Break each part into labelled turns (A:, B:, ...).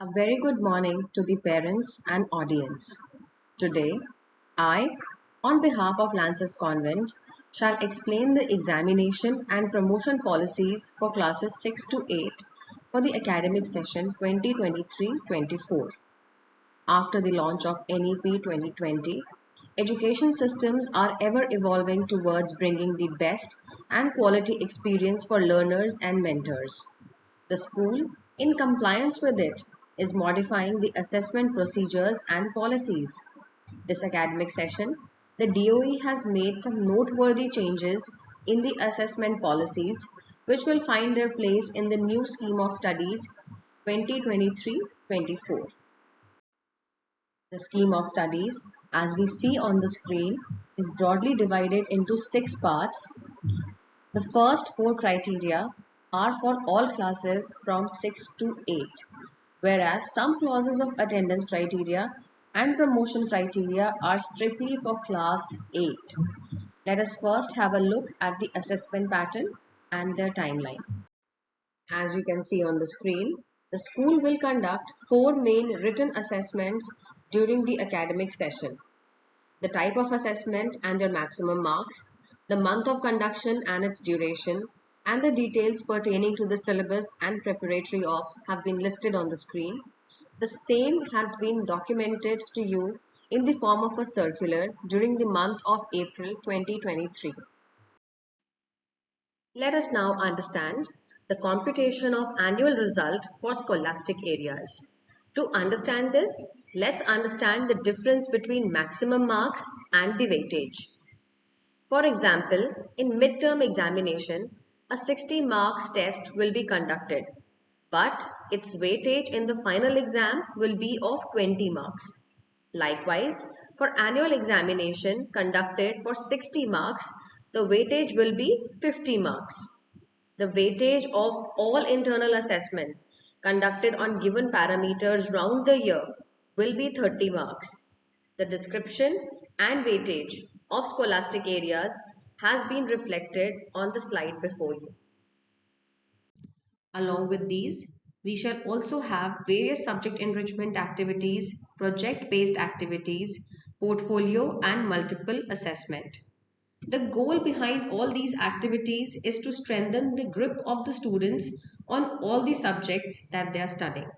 A: A very good morning to the parents and audience. Today, I, on behalf of Lances Convent, shall explain the examination and promotion policies for classes 6 to 8 for the academic session 2023-24. After the launch of NEP 2020, education systems are ever evolving towards bringing the best and quality experience for learners and mentors. The school, in compliance with it, is modifying the assessment procedures and policies. This academic session, the DOE has made some noteworthy changes in the assessment policies, which will find their place in the new scheme of studies 2023-24. The scheme of studies, as we see on the screen, is broadly divided into 6 parts. The first 4 criteria are for all classes from 6 to 8, whereas some clauses of attendance criteria and promotion criteria are strictly for class 8. Let us first have a look at the assessment pattern and their timeline. As you can see on the screen, the school will conduct 4 main written assessments during the academic session. The type of assessment and their maximum marks, the month of conduction and its duration, and the details pertaining to the syllabus and preparatory offs have been listed on the screen. The same has been documented to you in the form of a circular during the month of April 2023. Let us now understand the computation of annual result for scholastic areas. To understand this, let's understand the difference between maximum marks and the weightage. For example, in midterm examination, a 60 marks test will be conducted, but its weightage in the final exam will be of 20 marks. Likewise, for annual examination conducted for 60 marks, the weightage will be 50 marks. The weightage of all internal assessments conducted on given parameters round the year will be 30 marks. The description and weightage of scholastic areas has been reflected on the slide before you. Along with these, we shall also have various subject enrichment activities, project-based activities, portfolio and multiple assessment. The goal behind all these activities is to strengthen the grip of the students on all the subjects that they are studying.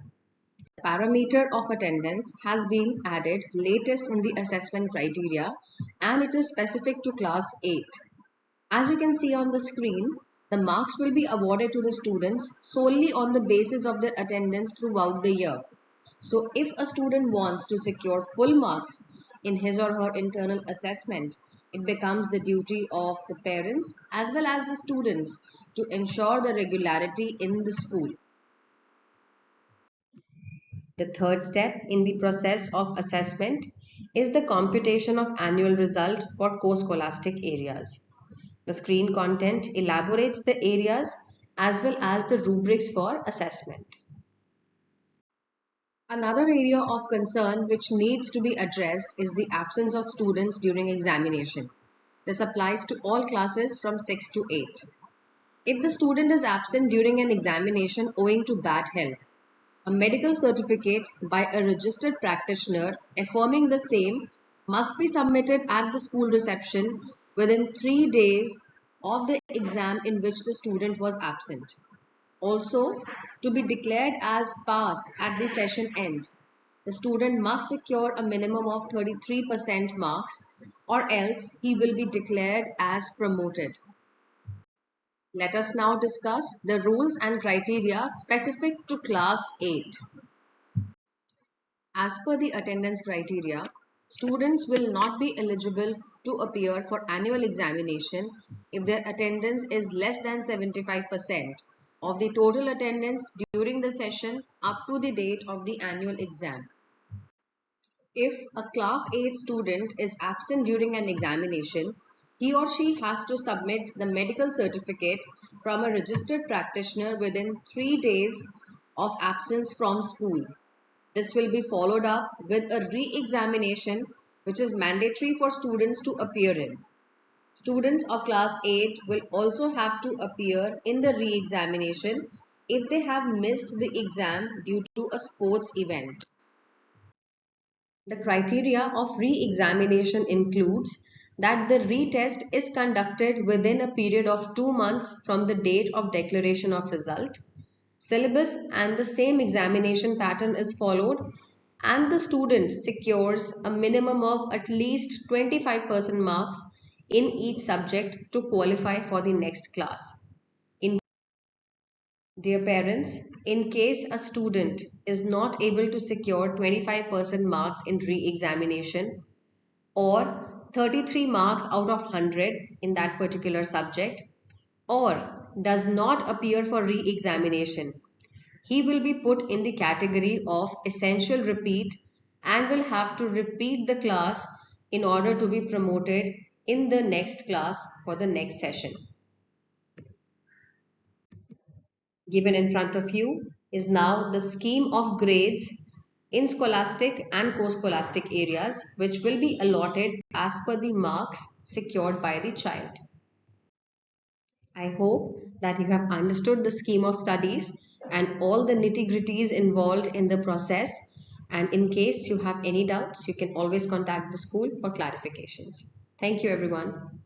A: The parameter of attendance has been added latest in the assessment criteria and it is specific to class 8. As you can see on the screen, the marks will be awarded to the students solely on the basis of their attendance throughout the year. So if a student wants to secure full marks in his or her internal assessment, it becomes the duty of the parents as well as the students to ensure the regularity in the school. The third step in the process of assessment is the computation of annual result for co-scholastic areas. The screen content elaborates the areas as well as the rubrics for assessment. Another area of concern which needs to be addressed is the absence of students during examination. This applies to all classes from 6 to 8. If the student is absent during an examination owing to bad health, a medical certificate by a registered practitioner affirming the same must be submitted at the school reception within 3 days of the exam in which the student was absent. Also, to be declared as pass at the session end, the student must secure a minimum of 33% marks or else he will be declared as promoted. Let us now discuss the rules and criteria specific to class 8. As per the attendance criteria, students will not be eligible to appear for annual examination if their attendance is less than 75% of the total attendance during the session up to the date of the annual exam. If a class 8 student is absent during an examination, he or she has to submit the medical certificate from a registered practitioner within 3 days of absence from school. This will be followed up with a re-examination which is mandatory for students to appear in. Students of class 8 will also have to appear in the re-examination if they have missed the exam due to a sports event. The criteria of re-examination includes that the retest is conducted within a period of 2 months from the date of declaration of result. Syllabus and the same examination pattern is followed, and the student secures a minimum of at least 25% marks in each subject to qualify for the next class. Dear parents, in case a student is not able to secure 25% marks in re-examination or 33 marks out of 100 in that particular subject, or does not appear for re-examination, he will be put in the category of essential repeat and will have to repeat the class in order to be promoted in the next class for the next session. Given in front of you is now the scheme of grades in scholastic and co-scholastic areas, which will be allotted as per the marks secured by the child. I hope that you have understood the scheme of studies and all the nitty-gritties involved in the process. And in case you have any doubts, you can always contact the school for clarifications. Thank you, everyone.